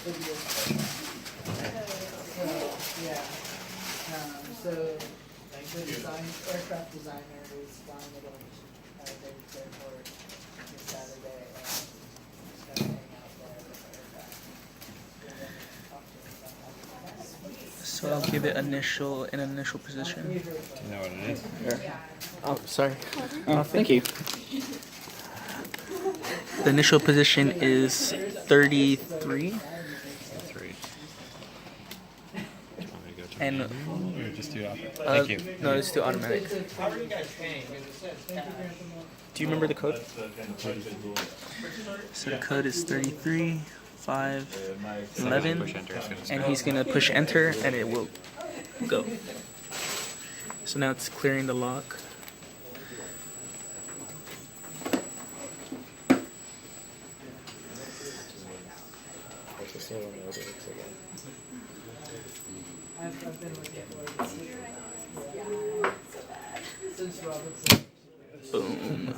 Yeah. So like the aircraft designer is flying it over David's Airport this Saturday, and just gonna hang out there with the aircraft. And then talk to him about how So I'll give it an initial position. Do you know what it is? Oh, sorry. Thank you. The initial position is 33. 3. And Or just do it. Thank you. no, it's still automatic. How are you guys paying? Because it says cash. Do you remember the code? So the code is 33,511, Push enter. It's gonna and he's gonna push enter, and it will go. So now it's clearing the lock. I've been looking for it since Robertson. Boom.